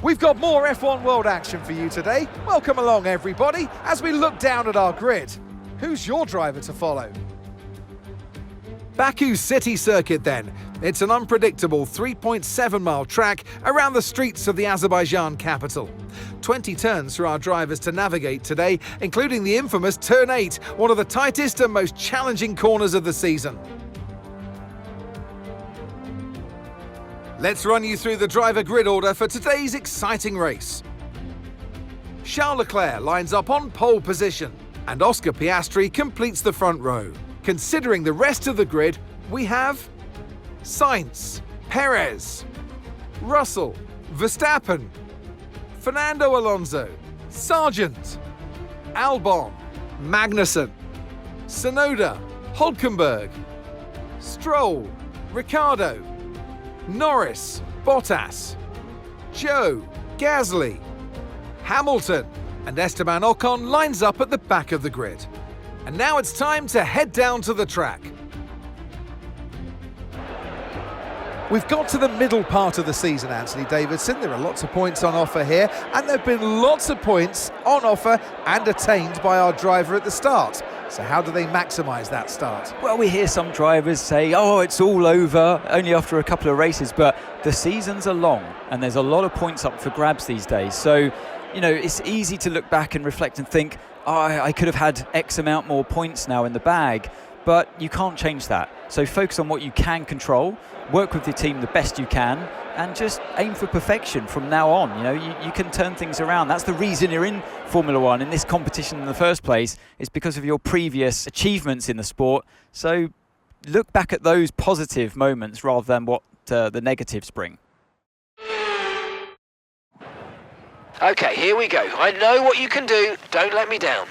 We've got more F1 World action for you today. Welcome along, everybody, as we look down at our grid. Who's your driver to follow? Baku City Circuit then. It's an unpredictable 3.7-mile track around the streets of the Azerbaijan capital. 20 turns for our drivers to navigate today, including the infamous Turn 8, one of the tightest and most challenging corners of the season. Let's run you through the driver grid order for today's exciting race. Charles Leclerc lines up on pole position, and Oscar Piastri completes the front row. Considering the rest of the grid, we have Sainz, Perez, Russell, Verstappen, Fernando Alonso, Sargent, Albon, Magnussen, Tsunoda, Hülkenberg, Stroll, Ricciardo, Norris, Bottas, Joe, Gasly, Hamilton, and Esteban Ocon lines up at the back of the grid. And now it's time to head down to the track. We've got to the middle part of the season, Anthony Davidson. There are lots of points on offer here, and there have been lots of points on offer and attained by our driver at the start. So how do they maximise that start? Well, we hear some drivers say, oh, it's all over, only after a couple of races, but the seasons are long, and there's a lot of points up for grabs these days. So, you know, it's easy to look back and reflect and think, oh, I could have had X amount more points now in the bag, but you can't change that. So focus on what you can control, work with your team the best you can, and just aim for perfection from now on. You know, you can turn things around. That's the reason you're in Formula One, in this competition in the first place, is because of your previous achievements in the sport. So look back at those positive moments rather than what the negatives bring. Okay, here we go. I know what you can do. Don't let me down.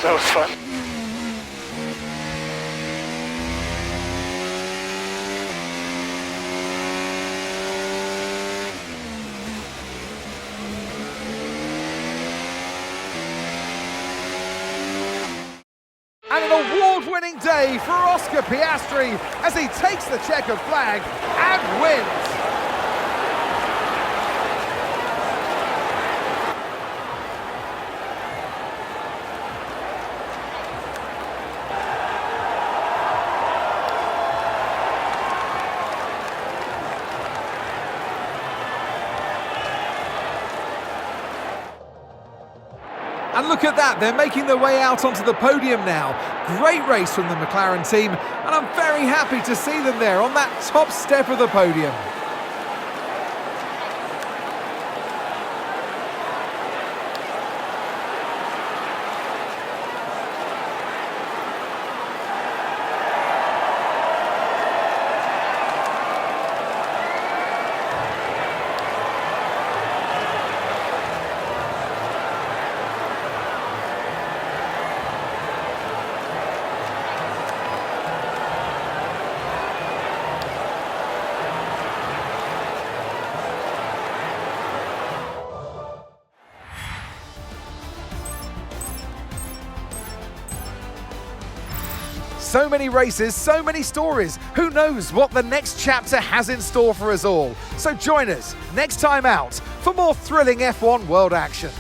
that was fun. And an award-winning day for Oscar Piastri as he takes the checkered flag and wins. And look at that, they're making their way out onto the podium now. Great race from the McLaren team, and I'm very happy to see them there on that top step of the podium. So many races, so many stories. Who knows what the next chapter has in store for us all? So join us next time out for more thrilling F1 world action.